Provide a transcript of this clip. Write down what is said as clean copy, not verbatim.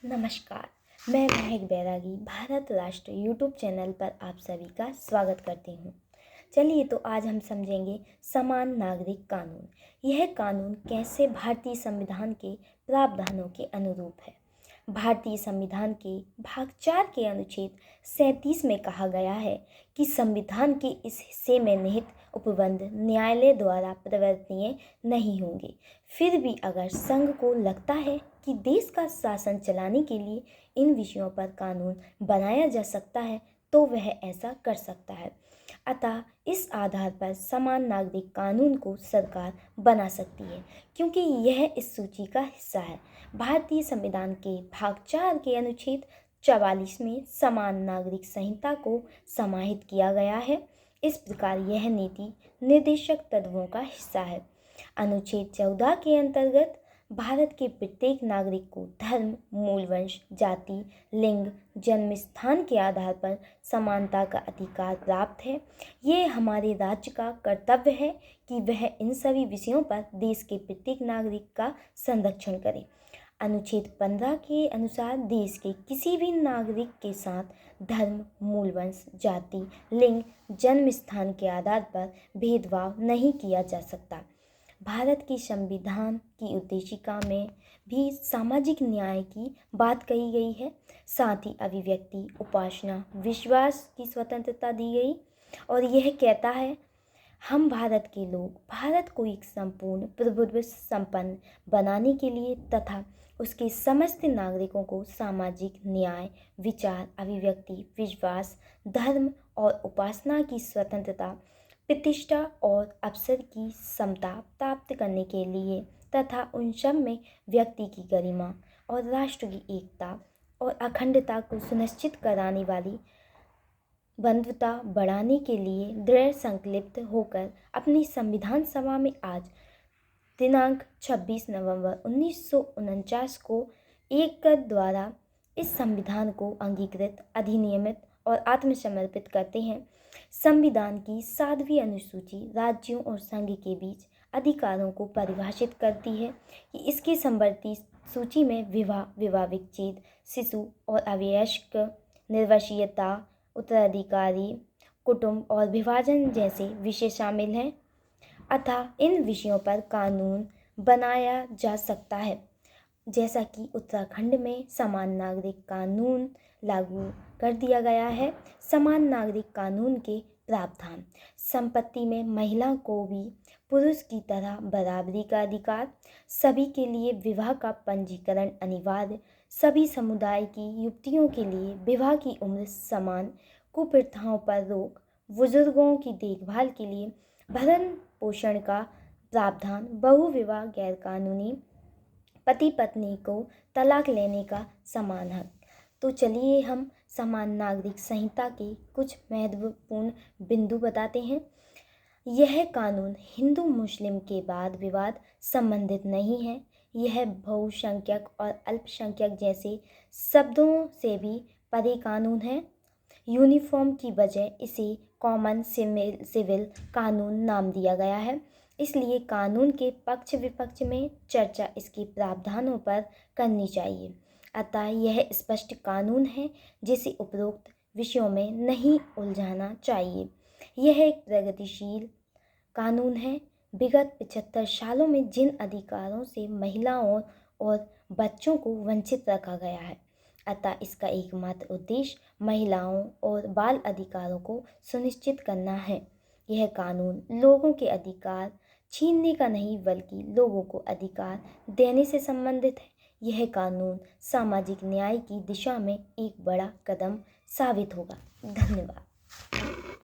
नमस्कार। मैं महक बैरागी भारत राष्ट्र यूट्यूब चैनल पर आप सभी का स्वागत करती हूँ। चलिए तो आज हम समझेंगे समान नागरिक कानून। यह कानून कैसे भारतीय संविधान के प्रावधानों के अनुरूप है। भारतीय संविधान के भाग 4 के अनुच्छेद 37 में कहा गया है कि संविधान के इस हिस्से में निहित उपबंध न्यायालय द्वारा प्रवर्तनीय नहीं होंगे। फिर भी अगर संघ को लगता है कि देश का शासन चलाने के लिए इन विषयों पर कानून बनाया जा सकता है तो वह ऐसा कर सकता है। अतः इस आधार पर समान नागरिक कानून को सरकार बना सकती है, क्योंकि यह इस सूची का हिस्सा है। भारतीय संविधान के भाग 4 के अनुच्छेद 44 में समान नागरिक संहिता को समाहित किया गया है। इस प्रकार यह नीति निर्देशक तत्वों का हिस्सा है। अनुच्छेद 14 के अंतर्गत भारत के प्रत्येक नागरिक को धर्म, मूल वंश, जाति, लिंग, जन्म स्थान के आधार पर समानता का अधिकार प्राप्त है। ये हमारे राज्य का कर्तव्य है कि वह इन सभी विषयों पर देश के प्रत्येक नागरिक का संरक्षण करे। अनुच्छेद 15 के अनुसार देश के किसी भी नागरिक के साथ धर्म, मूल वंश, जाति, लिंग, जन्म स्थान के आधार पर भेदभाव नहीं किया जा सकता। भारत के संविधान की उद्देशिका में भी सामाजिक न्याय की बात कही गई है। साथ ही अभिव्यक्ति, उपासना, विश्वास की स्वतंत्रता दी गई और यह कहता है, हम भारत के लोग भारत को एक संपूर्ण प्रभुत्व संपन्न बनाने के लिए तथा उसके समस्त नागरिकों को सामाजिक न्याय, विचार, अभिव्यक्ति, विश्वास, धर्म और उपासना की स्वतंत्रता, प्रतिष्ठा और अवसर की समता प्राप्त करने के लिए तथा उन सब में व्यक्ति की गरिमा और राष्ट्र की एकता और अखंडता को सुनिश्चित कराने वाली बंधुता बढ़ाने के लिए दृढ़ संकल्पित होकर अपनी संविधान सभा में आज दिनांक 26 नवंबर 1949 को एकमत द्वारा इस संविधान को अंगीकृत, अधिनियमित और आत्मसमर्पित करते हैं। संविधान की 7वीं अनुसूची राज्यों और संघ के बीच अधिकारों को परिभाषित करती है कि इसके समवर्ती सूची में विवाह, विवाह विच्छेद, शिशु और अवयस्क, निर्वंशीयता, उत्तराधिकारी, कुटुंब और विभाजन जैसे विषय शामिल हैं। अतः इन विषयों पर कानून बनाया जा सकता है। जैसा कि उत्तराखंड में समान नागरिक कानून लागू कर दिया गया है। समान नागरिक कानून के प्रावधान: संपत्ति में महिला को भी पुरुष की तरह बराबरी का अधिकार, सभी के लिए विवाह का पंजीकरण अनिवार्य, सभी समुदाय की युवतियों के लिए विवाह की उम्र समान, कुप्रथाओं पर रोक, बुजुर्गों की देखभाल के लिए भरण पोषण का प्रावधान, बहुविवाह, गैरकानूनी पति पत्नी को तलाक लेने का समान हक। तो चलिए हम समान नागरिक संहिता के कुछ महत्वपूर्ण बिंदु बताते हैं। यह कानून हिंदू मुस्लिम के वाद विवाद संबंधित नहीं है। यह बहुसंख्यक और अल्पसंख्यक जैसे शब्दों से भी परे कानून है। यूनिफॉर्म की बजाय इसे कॉमन सिविल कानून नाम दिया गया है। इसलिए कानून के पक्ष विपक्ष में चर्चा इसके प्रावधानों पर करनी चाहिए। अतः यह स्पष्ट कानून है जिसे उपरोक्त विषयों में नहीं उलझाना चाहिए। यह एक प्रगतिशील कानून है। विगत 75 सालों में जिन अधिकारों से महिलाओं और बच्चों को वंचित रखा गया है, अतः इसका एकमात्र उद्देश्य महिलाओं और बाल अधिकारों को सुनिश्चित करना है। यह कानून लोगों के अधिकार छीनने का नहीं बल्कि लोगों को अधिकार देने से संबंधित है। यह कानून सामाजिक न्याय की दिशा में एक बड़ा कदम साबित होगा। धन्यवाद।